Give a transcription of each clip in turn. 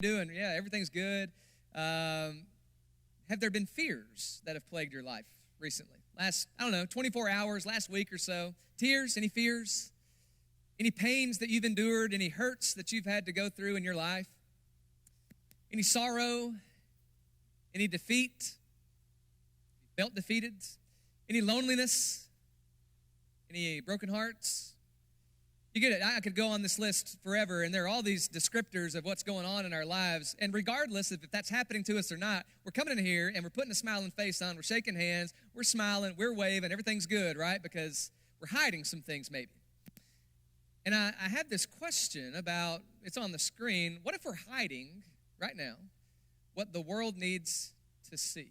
Doing? Yeah, everything's good. Have there been fears that have plagued your life recently? Last, I don't know, 24 hours, last week or so. Tears, any fears? Any pains that you've endured? Any hurts that you've had to go through in your life? Any sorrow? Any defeat? Felt defeated? Any loneliness? Any broken hearts? You get it. I could go on this list forever, and there are all these descriptors of what's going on in our lives. And regardless of if that's happening to us or not, we're coming in here and we're putting a smiling face on. We're shaking hands. We're smiling. We're waving. Everything's good, right? Because we're hiding some things maybe. And I had this question about, it's on the screen, what if we're hiding right now what the world needs to see?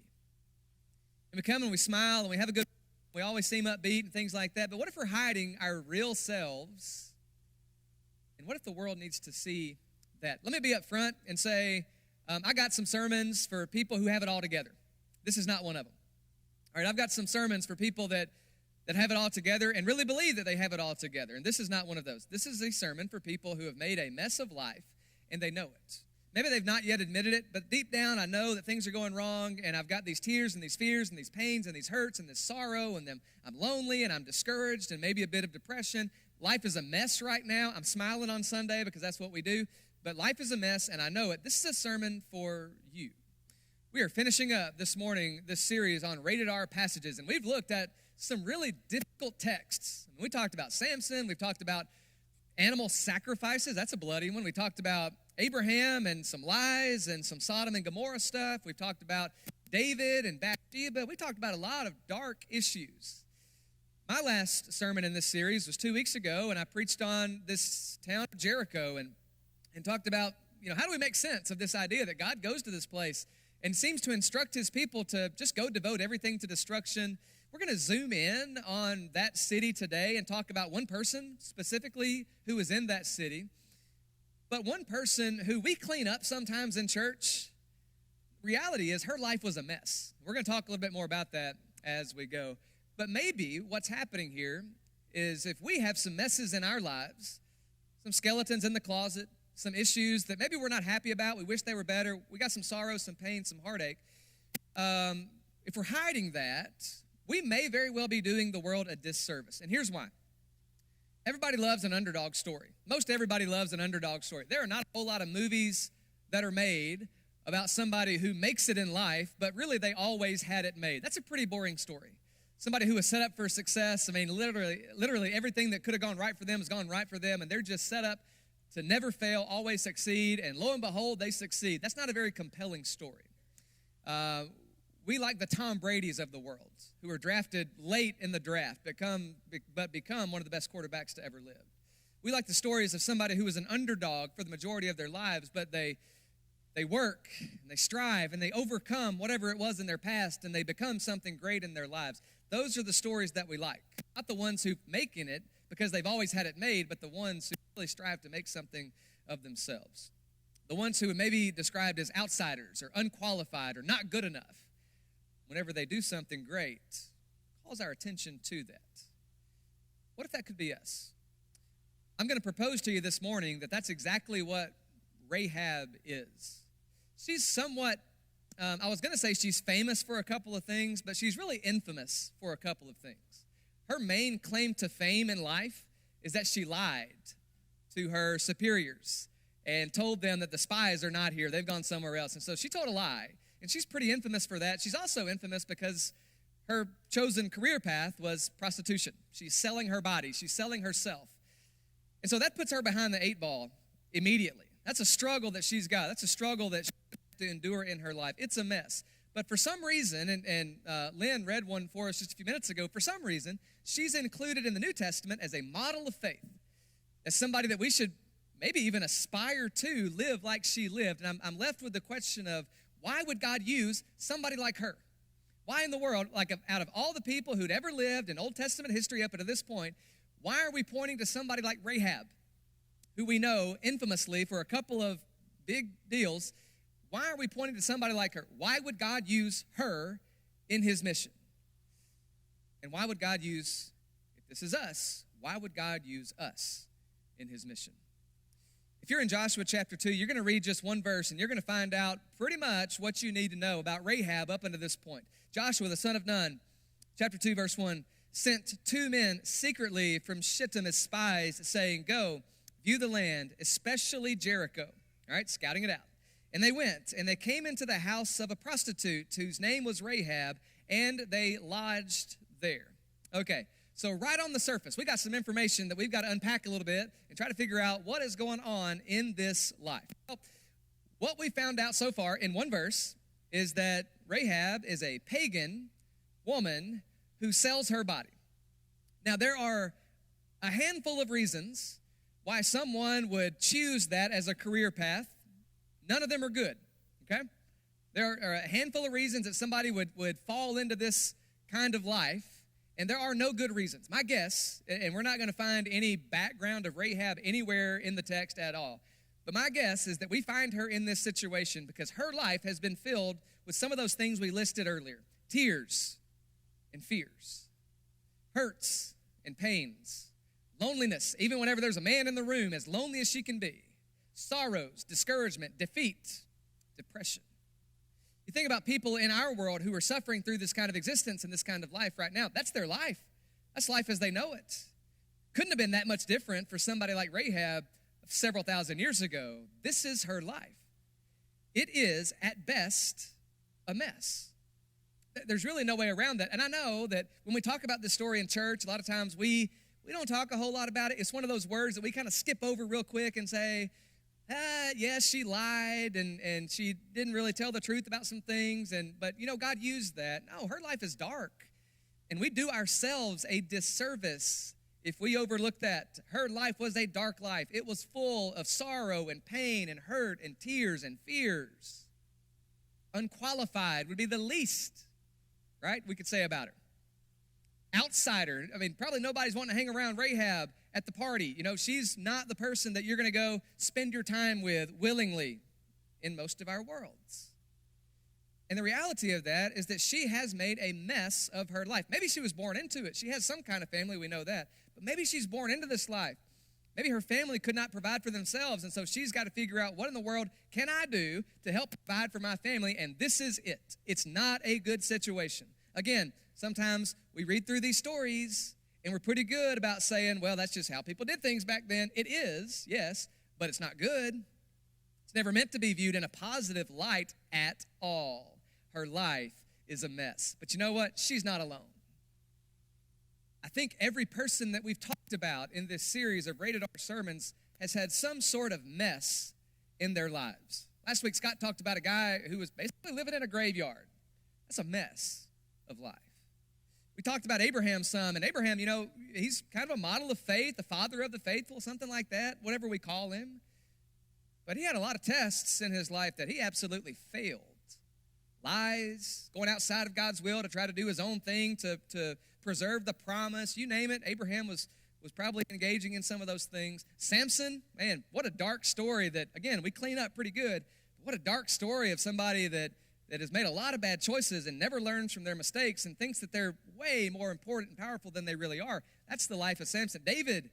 And we come and we smile and we have a good, we always seem upbeat and things like that. But what if we're hiding our real selves? And what if the world needs to see that? Let me be up front and say, I got some sermons for people who have it all together. This is not one of them. All right, I've got some sermons for people that have it all together and really believe that they have it all together. And this is not one of those. This is a sermon for people who have made a mess of life and they know it. Maybe they've not yet admitted it, but deep down I know that things are going wrong and I've got these tears and these fears and these pains and these hurts and this sorrow and I'm lonely and I'm discouraged and maybe a bit of depression. Life is a mess right now. I'm smiling on Sunday because that's what we do, but life is a mess and I know it. This is a sermon for you. We are finishing up this morning this series on rated R passages, and we've looked at some really difficult texts. We talked about Samson. We've talked about animal sacrifices. That's a bloody one. We talked about Abraham and some lies and some Sodom and Gomorrah stuff. We've talked about David and Bathsheba. We talked about a lot of dark issues. My last sermon in this series was 2 weeks ago, and I preached on this town of Jericho and talked about, how do we make sense of this idea that God goes to this place and seems to instruct his people to just go devote everything to destruction. We're going to zoom in on that city today and talk about one person specifically who was in that city, but one person who we clean up sometimes in church. Reality is her life was a mess. We're going to talk a little bit more about that as we go. But maybe what's happening here is if we have some messes in our lives, some skeletons in the closet, some issues that maybe we're not happy about, we wish they were better, we got some sorrow, some pain, some heartache. If we're hiding that, we may very well be doing the world a disservice. And here's why. Everybody loves an underdog story. Most everybody loves an underdog story. There are not a whole lot of movies that are made about somebody who makes it in life, but really they always had it made. That's a pretty boring story. Somebody who was set up for success. I mean, literally everything that could have gone right for them has gone right for them, and they're just set up to never fail, always succeed, and lo and behold, they succeed. That's not a very compelling story. We like the Tom Brady's of the world, who are drafted late in the draft, but become one of the best quarterbacks to ever live. We like the stories of somebody who was an underdog for the majority of their lives, but they work, and they strive, and they overcome whatever it was in their past, and they become something great in their lives. Those are the stories that we like. Not the ones who making it because they've always had it made, but the ones who really strive to make something of themselves. The ones who are maybe described as outsiders or unqualified or not good enough. Whenever they do something great, calls our attention to that. What if that could be us? I'm going to propose to you this morning that that's exactly what Rahab is. She's somewhat, I was going to say she's famous for a couple of things, but she's really infamous for a couple of things. Her main claim to fame in life is that she lied to her superiors and told them that the spies are not here. They've gone somewhere else. And so she told a lie. And she's pretty infamous for that. She's also infamous because her chosen career path was prostitution. She's selling her body. She's selling herself. And so that puts her behind the 8 ball immediately. That's a struggle that she's got. That's a struggle that she has to endure in her life. It's a mess. But for some reason, and Lynn read one for us just a few minutes ago, for some reason, she's included in the New Testament as a model of faith, as somebody that we should maybe even aspire to live like she lived. And I'm left with the question of, why would God use somebody like her? Why in the world, like out of all the people who'd ever lived in Old Testament history up to this point, why are we pointing to somebody like Rahab, who we know infamously for a couple of big deals? Why are we pointing to somebody like her? Why would God use her in his mission? And why would God use, if this is us, why would God use us in his mission? If you're in Joshua chapter 2, you're going to read just one verse, and you're going to find out pretty much what you need to know about Rahab up until this point. Joshua, the son of Nun, chapter 2, verse 1, sent 2 men secretly from Shittim as spies, saying, "Go, view the land, especially Jericho." All right, scouting it out. And they went, and they came into the house of a prostitute whose name was Rahab, and they lodged there. Okay, so right on the surface, we got some information that we've got to unpack a little bit and try to figure out what is going on in this life. Well, what we found out so far in one verse is that Rahab is a pagan woman who sells her body. Now, there are a handful of reasons why someone would choose that as a career path. None of them are good, okay? There are a handful of reasons that somebody would fall into this kind of life, and there are no good reasons. My guess, and we're not going to find any background of Rahab anywhere in the text at all, but my guess is that we find her in this situation because her life has been filled with some of those things we listed earlier: tears and fears, hurts and pains, loneliness, even whenever there's a man in the room, as lonely as she can be, sorrows, discouragement, defeat, depression. You think about people in our world who are suffering through this kind of existence and this kind of life right now. That's their life. That's life as they know it. Couldn't have been that much different for somebody like Rahab several thousand years ago. This is her life. It is, at best, a mess. There's really no way around that. And I know that when we talk about this story in church, a lot of times we don't talk a whole lot about it. It's one of those words that we kind of skip over real quick and say, yes, she lied and she didn't really tell the truth about some things. But God used that. No, her life is dark. And we do ourselves a disservice if we overlook that. Her life was a dark life. It was full of sorrow and pain and hurt and tears and fears. Unqualified would be the least, right, we could say about her. Outsider. I mean, probably nobody's wanting to hang around Rahab at the party. She's not the person that you're going to go spend your time with willingly in most of our worlds. And the reality of that is that she has made a mess of her life. Maybe she was born into it. She has some kind of family, we know that. But maybe she's born into this life. Maybe her family could not provide for themselves, and so she's got to figure out, what in the world can I do to help provide for my family? And this is it. It's not a good situation. Again, sometimes we read through these stories, and we're pretty good about saying, well, that's just how people did things back then. It is, yes, but it's not good. It's never meant to be viewed in a positive light at all. Her life is a mess. But you know what? She's not alone. I think every person that we've talked about in this series of Rated R sermons has had some sort of mess in their lives. Last week, Scott talked about a guy who was basically living in a graveyard. That's a mess of life. We talked about Abraham some, and Abraham, he's kind of a model of faith, the father of the faithful, something like that, whatever we call him. But he had a lot of tests in his life that he absolutely failed. Lies, going outside of God's will to try to do his own thing, to preserve the promise, you name it. Abraham was probably engaging in some of those things. Samson, man, what a dark story that, again, we clean up pretty good. What a dark story of somebody that has made a lot of bad choices and never learns from their mistakes and thinks that they're way more important and powerful than they really are. That's the life of Samson. David,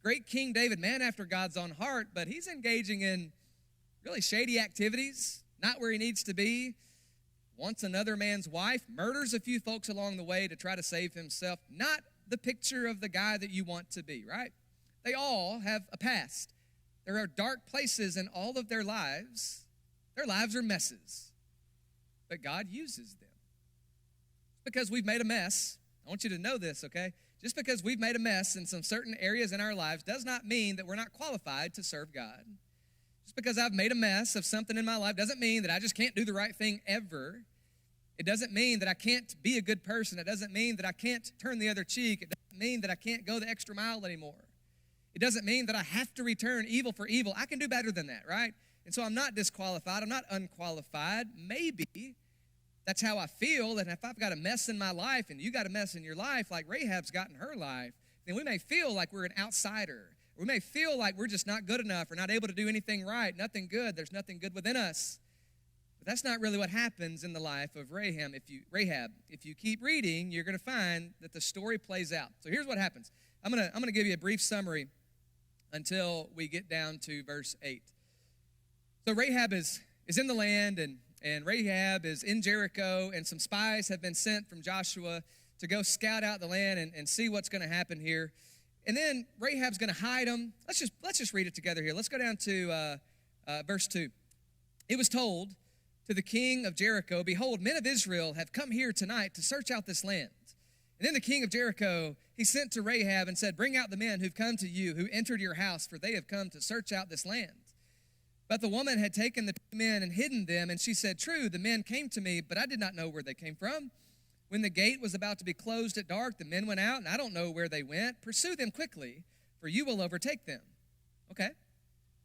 great King David, man after God's own heart, but he's engaging in really shady activities, not where he needs to be. Wants another man's wife, murders a few folks along the way to try to save himself. Not the picture of the guy that you want to be, right? They all have a past. There are dark places in all of their lives. Their lives are messes. But God uses them. Because we've made a mess, I want you to know this, okay? Just because we've made a mess in some certain areas in our lives does not mean that we're not qualified to serve God. Just because I've made a mess of something in my life doesn't mean that I just can't do the right thing ever. It doesn't mean that I can't be a good person. It doesn't mean that I can't turn the other cheek. It doesn't mean that I can't go the extra mile anymore. It doesn't mean that I have to return evil for evil. I can do better than that, right? And so I'm not disqualified. I'm not unqualified. Maybe that's how I feel, that if I've got a mess in my life and you got a mess in your life like Rahab's got in her life, then we may feel like we're an outsider. We may feel like we're just not good enough or not able to do anything right, nothing good. There's nothing good within us. But that's not really what happens in the life of Rahab. If you keep reading, you're going to find that the story plays out. So here's what happens. I'm going to give you a brief summary until we get down to verse 8. So Rahab is in the land, and Rahab is in Jericho, and some spies have been sent from Joshua to go scout out the land and see what's going to happen here. And then Rahab's going to hide them. Let's just read it together here. Let's go down to verse 2. It was told to the king of Jericho, "Behold, men of Israel have come here tonight to search out this land." And then the king of Jericho, he sent to Rahab and said, "Bring out the men who've come to you, who entered your house, for they have come to search out this land." But the woman had taken the 2 men and hidden them, and she said, "True, the men came to me, but I did not know where they came from. When the gate was about to be closed at dark, the men went out, and I don't know where they went. Pursue them quickly, for you will overtake them." Okay,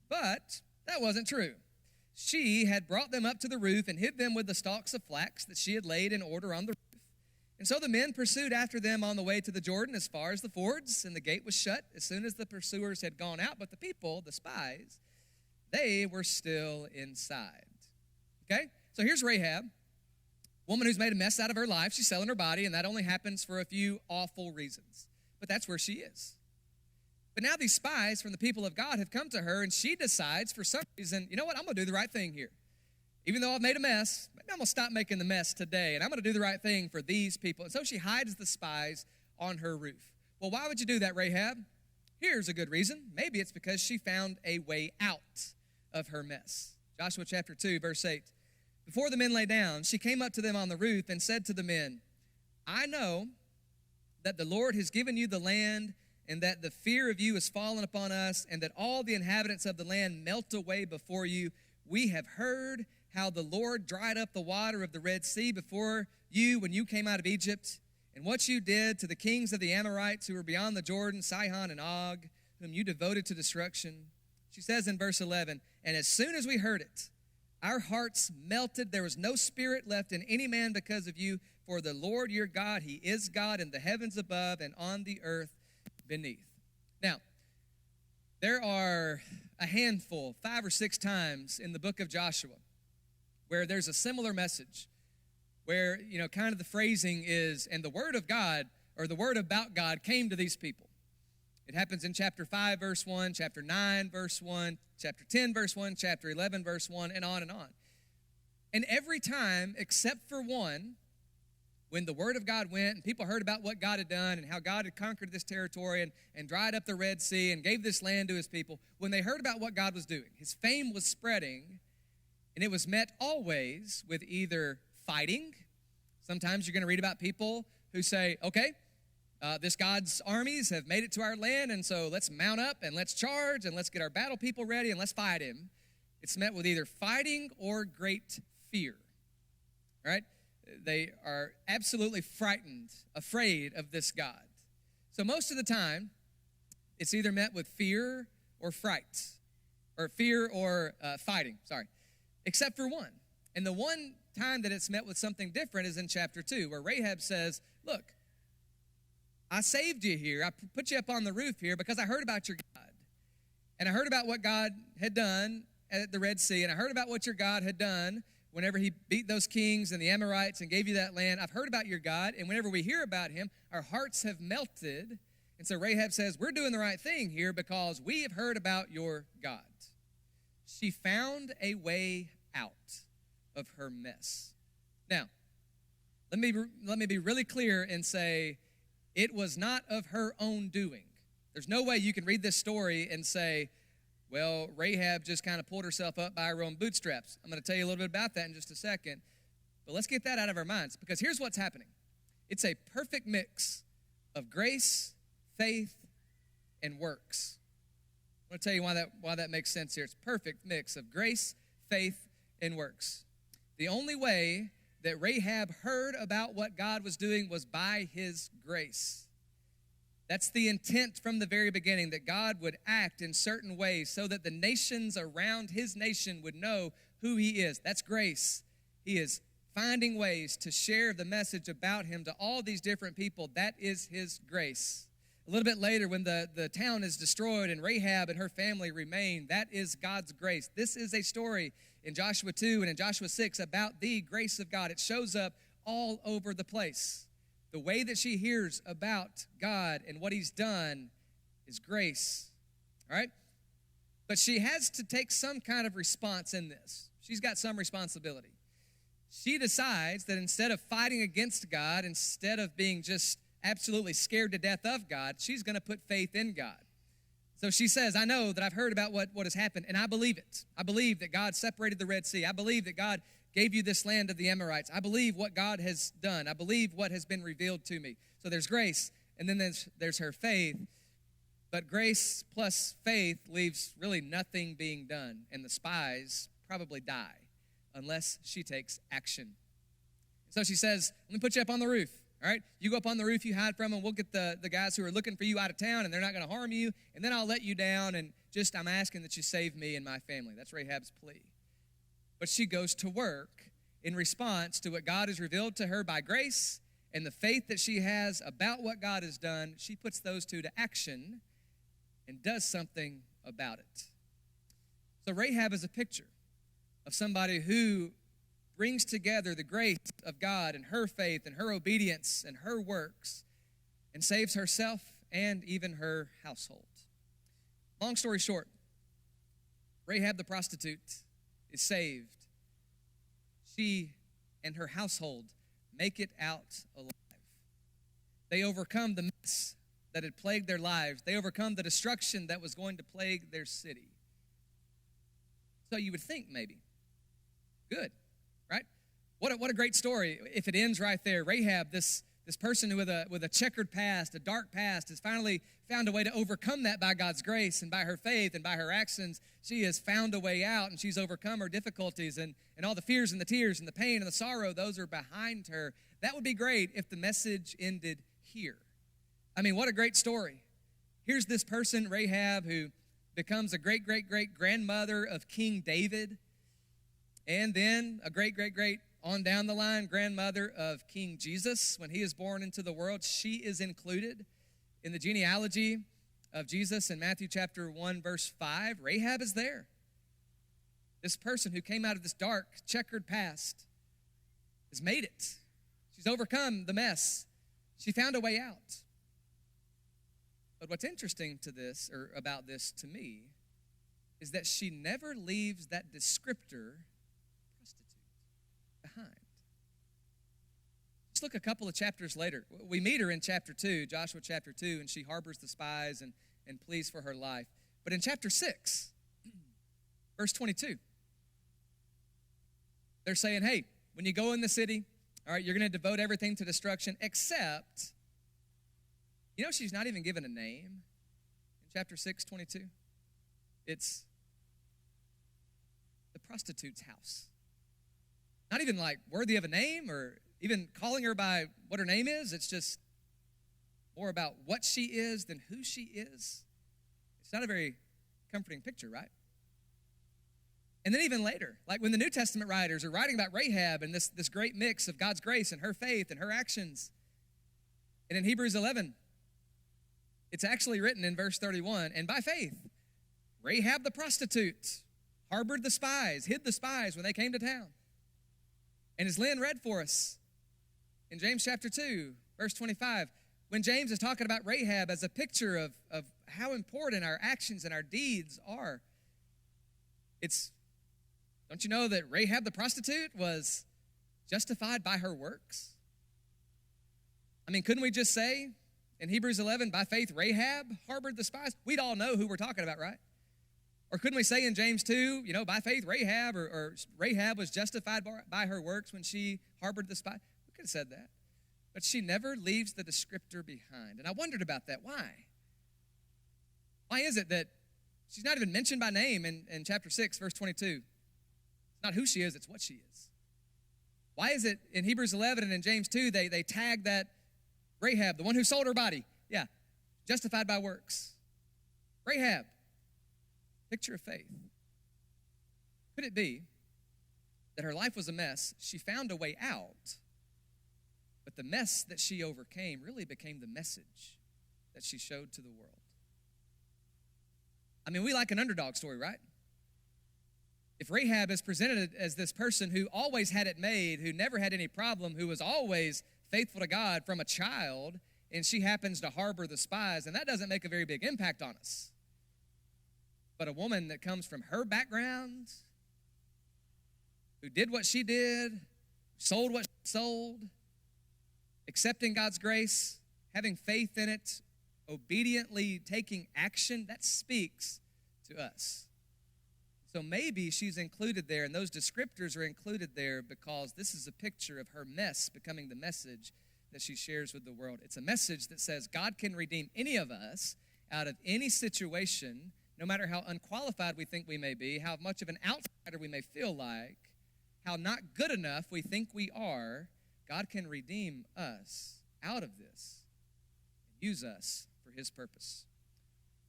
but that wasn't true. She had brought them up to the roof and hid them with the stalks of flax that she had laid in order on the roof. And so the men pursued after them on the way to the Jordan as far as the fords, and the gate was shut as soon as the pursuers had gone out. But the people, the spies, they were still inside. Okay, so here's Rahab, woman who's made a mess out of her life. She's selling her body, and that only happens for a few awful reasons. But that's where she is. But now these spies from the people of God have come to her, and she decides for some reason, you know what, I'm going to do the right thing here. Even though I've made a mess, maybe I'm going to stop making the mess today, and I'm going to do the right thing for these people. And so she hides the spies on her roof. Well, why would you do that, Rahab? Here's a good reason. Maybe it's because she found a way out of her mess. Joshua chapter 2, verse 8. Before the men lay down, she came up to them on the roof and said to the men, "I know that the Lord has given you the land, and that the fear of you has fallen upon us, and that all the inhabitants of the land melt away before you. We have heard how the Lord dried up the water of the Red Sea before you when you came out of Egypt, and what you did to the kings of the Amorites who were beyond the Jordan, Sihon and Og, whom you devoted to destruction." She says in verse 11, "And as soon as we heard it, our hearts melted. There was no spirit left in any man because of you. For the Lord your God, he is God in the heavens above and on the earth beneath." Now, there are a handful, 5 or 6 times in the book of Joshua where there's a similar message, where, kind of the phrasing is, "And the word of God," or "the word about God came to these people." It happens in chapter 5, verse 1, chapter 9, verse 1, chapter 10, verse 1, chapter 11, verse 1, and on and on. And every time, except for one, when the word of God went and people heard about what God had done and how God had conquered this territory and dried up the Red Sea and gave this land to his people, when they heard about what God was doing, his fame was spreading, and it was met always with either fighting. Sometimes you're going to read about people who say, "Okay, this God's armies have made it to our land, and so let's mount up and let's charge and let's get our battle people ready and let's fight him." It's met with either fighting or great fear, all right? They are absolutely frightened, afraid of this God. So most of the time, it's either met with fear or fright, or fear or fighting, except for one. And the one time that it's met with something different is in chapter 2, where Rahab says, "Look, I saved you here. I put you up on the roof here because I heard about your God. And I heard about what God had done at the Red Sea, and I heard about what your God had done whenever he beat those kings and the Amorites and gave you that land. I've heard about your God, and whenever we hear about him, our hearts have melted." And so Rahab says, "We're doing the right thing here because we have heard about your God." She found a way out of her mess. Now, let me be really clear and say, it was not of her own doing. There's no way you can read this story and say, well, Rahab just kind of pulled herself up by her own bootstraps. I'm going to tell you a little bit about that in just a second. But let's get that out of our minds, because here's what's happening. It's a perfect mix of grace, faith, and works. I want to tell you why that makes sense here. It's a perfect mix of grace, faith, and works. The only way that Rahab heard about what God was doing was by his grace. That's the intent from the very beginning, that God would act in certain ways so that the nations around his nation would know who he is. That's grace. He is finding ways to share the message about him to all these different people. That is his grace. A little bit later, when the town is destroyed and Rahab and her family remain, that is God's grace. This is a story in Joshua 2 and in Joshua 6 about the grace of God. It shows up all over the place. The way that she hears about God and what he's done is grace. all right? But she has to take some kind of response in this. She's got some responsibility. She decides that instead of fighting against God, instead of being just absolutely scared to death of God, she's going to put faith in God. So she says, I know that I've heard about what has happened, and I believe it. I believe that God separated the Red Sea. I believe that God gave you this land of the Amorites. I believe what God has done. I believe what has been revealed to me. So there's grace, and then there's her faith. But grace plus faith leaves really nothing being done, and the spies probably die unless she takes action. So she says, let me put you up on the roof, all right? You go up on the roof, you hide from them. We'll get the guys who are looking for you out of town, and they're not going to harm you, and then I'll let you down, and just I'm asking that you save me and my family. That's Rahab's plea. But she goes to work in response to what God has revealed to her by grace and the faith that she has about what God has done. She puts those two to action and does something about it. So Rahab is a picture of somebody who brings together the grace of God and her faith and her obedience and her works and saves herself and even her household. Long story short, Rahab the prostitute is saved. She and her household make it out alive. They overcome the mess that had plagued their lives. They overcome the destruction that was going to plague their city. So you would think maybe, good, right? What a great story if it ends right there. Rahab, this person with a checkered past, a dark past, has finally found a way to overcome that by God's grace and by her faith and by her actions. She has found a way out, and she's overcome her difficulties and all the fears and the tears and the pain and the sorrow. Those are behind her. That would be great if the message ended here. I mean, what a great story. Here's this person, Rahab, who becomes a great-great-great-grandmother of King David, and then a great-great-great on down the line grandmother of King Jesus. When he is born into the world, she is included in the genealogy of Jesus in Matthew chapter 1, verse 5. Rahab is there. This person who came out of this dark, checkered past has made it. She's overcome the mess. She found a way out. But what's interesting to this, or about this to me, is that she never leaves that descriptor prostitute behind. Let's look a couple of chapters later. We meet her in chapter 2, Joshua chapter 2, and she harbors the spies and pleads for her life. But in chapter 6, verse 22, they're saying, hey, when you go in the city, all right, you're going to devote everything to destruction, except, you know, she's not even given a name in chapter 6, 22. It's the prostitute's house. Not even like worthy of a name or even calling her by what her name is. It's just more about what she is than who she is. It's not a very comforting picture, right? And then even later, like when the New Testament writers are writing about Rahab and this great mix of God's grace and her faith and her actions. And in Hebrews 11, it's actually written in verse 31, and by faith, Rahab the prostitute harbored the spies, hid the spies when they came to town. And as Lynn read for us in James chapter 2, verse 25, when James is talking about Rahab as a picture of how important our actions and our deeds are, don't you know that Rahab the prostitute was justified by her works? I mean, couldn't we just say in Hebrews 11, by faith, Rahab harbored the spies? We'd all know who we're talking about, right? Or couldn't we say in James 2, you know, by faith, Rahab, or Rahab was justified by her works when she harbored the spies? We could have said that. But she never leaves the descriptor behind. And I wondered about that. Why? Why is it that she's not even mentioned by name in chapter 6, verse 22? It's not who she is, it's what she is. Why is it in Hebrews 11 and in James 2, they tag that Rahab, the one who sold her body, justified by works. Rahab, picture of faith. Could it be that her life was a mess? She found a way out, but the mess that she overcame really became the message that she showed to the world. I mean, we like an underdog story, right? If Rahab is presented as this person who always had it made, who never had any problem, who was always faithful to God from a child, and she happens to harbor the spies, and that doesn't make a very big impact on us. But a woman that comes from her background, who did what she did, sold what she sold, accepting God's grace, having faith in it, obediently taking action, that speaks to us. So maybe she's included there, and those descriptors are included there because this is a picture of her mess becoming the message that she shares with the world. It's a message that says God can redeem any of us out of any situation, no matter how unqualified we think we may be, how much of an outsider we may feel like, how not good enough we think we are. God can redeem us out of this and use us for his purpose.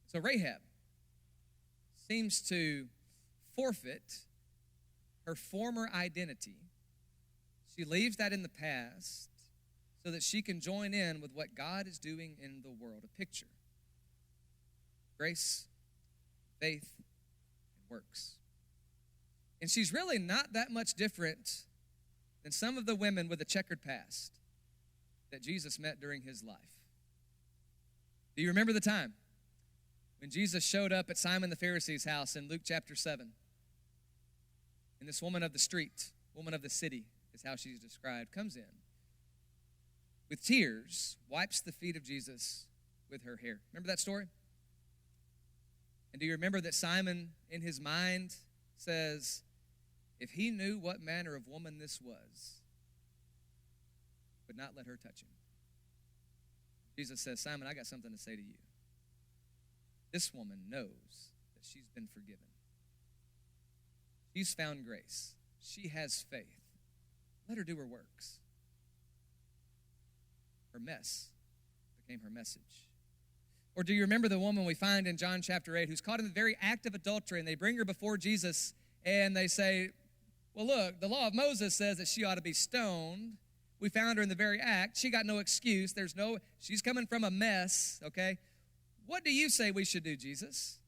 So Rahab seems to forfeit her former identity. She leaves that in the past so that she can join in with what God is doing in the world. A picture. Grace, faith, and works. And she's really not that much different than some of the women with a checkered past that Jesus met during his life. Do you remember the time when Jesus showed up at Simon the Pharisee's house in Luke chapter 7? And this woman of the street, woman of the city is how she's described, comes in with tears, wipes the feet of Jesus with her hair. Remember that story? And do you remember that Simon, in his mind, says, if he knew what manner of woman this was, would not let her touch him. Jesus says, Simon, I got something to say to you. This woman knows that she's been forgiven. She's found grace. She has faith. Let her do her works. Her mess became her message. Or do you remember the woman we find in John chapter 8 who's caught in the very act of adultery, and they bring her before Jesus and they say, well, look, the law of Moses says that she ought to be stoned. We found her in the very act. She got no excuse. She's coming from a mess, okay? What do you say we should do, Jesus?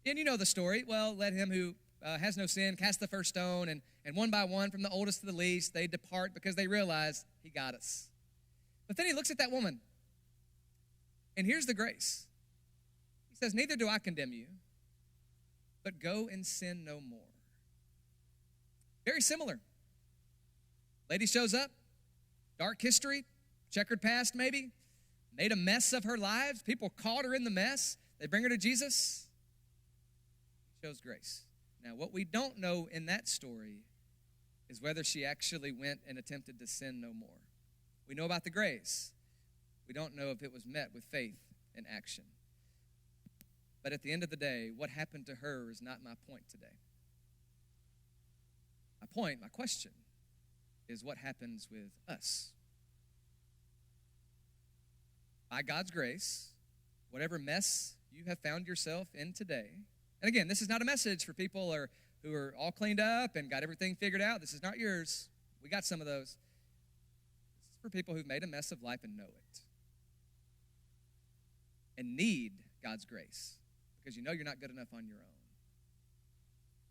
And you know the story. Well, let him who has no sin cast the first stone, and one by one, from the oldest to the least, they depart because they realize he got us. But then he looks at that woman, and here's the grace. He says, neither do I condemn you, but go and sin no more. Very similar. Lady shows up, dark history, checkered past maybe, made a mess of her lives. People caught her in the mess. They bring her to Jesus. He shows grace. Now, what we don't know in that story is whether she actually went and attempted to sin no more. We know about the grace. We don't know if it was met with faith and action. But at the end of the day, what happened to her is not my point today. My question is what happens with us. By God's grace, whatever mess you have found yourself in today, and again, this is not a message for people who are all cleaned up and got everything figured out. This is not yours. We got some of those. This is for people who've made a mess of life and know it. And need God's grace because you know you're not good enough on your own.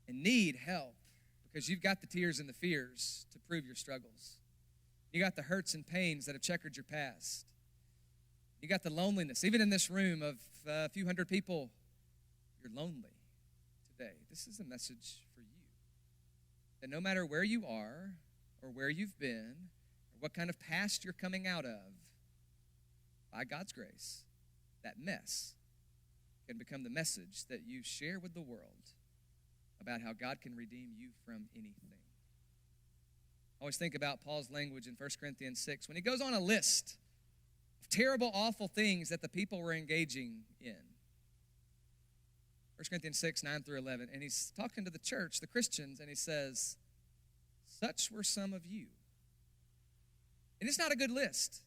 And need help because you've got the tears and the fears to prove your struggles. You got the hurts and pains that have checkered your past. You got the loneliness. Even in this room of a few hundred people, you're lonely today. This is a message for you. That no matter where you are or where you've been or what kind of past you're coming out of, by God's grace, that mess can become the message that you share with the world about how God can redeem you from anything. I always think about Paul's language in 1 Corinthians 6 when he goes on a list of terrible, awful things that the people were engaging in. 1 Corinthians 6, 9 through 11. And he's talking to the church, the Christians, and he says, such were some of you. And it's not a good list.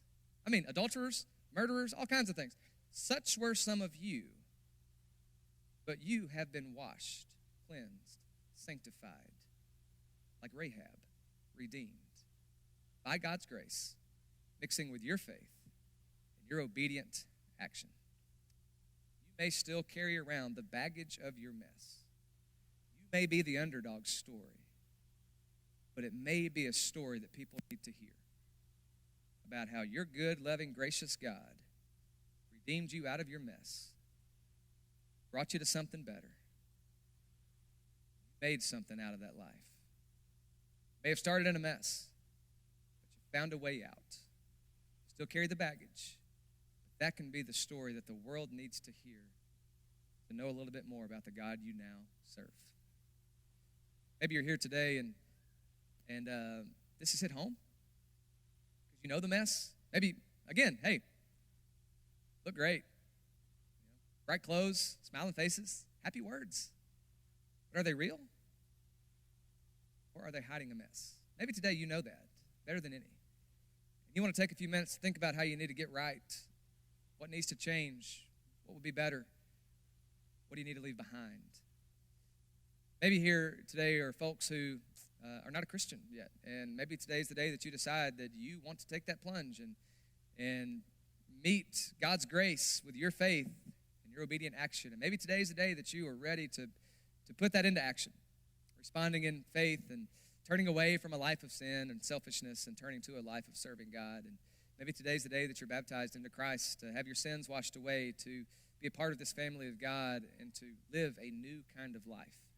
I mean, adulterers, murderers, all kinds of things. Such were some of you, but you have been washed, cleansed, sanctified, like Rahab, redeemed, by God's grace, mixing with your faith and your obedient action. You may still carry around the baggage of your mess. You may be the underdog story, but it may be a story that people need to hear about how your good, loving, gracious God redeemed you out of your mess, brought you to something better, made something out of that life. May have started in a mess, but you found a way out. Still carry the baggage. But that can be the story that the world needs to hear to know a little bit more about the God you now serve. Maybe you're here today and this has hit home because you know the mess. Maybe, again, hey, look great. Bright clothes, smiling faces, happy words. But are they real? Or are they hiding a mess? Maybe today you know that better than any. You want to take a few minutes to think about how you need to get right. What needs to change? What would be better? What do you need to leave behind? Maybe here today are folks who are not a Christian yet. And maybe today's the day that you decide that you want to take that plunge and meet God's grace with your faith and your obedient action. And maybe today's the day that you are ready to put that into action, responding in faith and turning away from a life of sin and selfishness and turning to a life of serving God. And maybe today's the day that you're baptized into Christ, to have your sins washed away, to be a part of this family of God, and to live a new kind of life.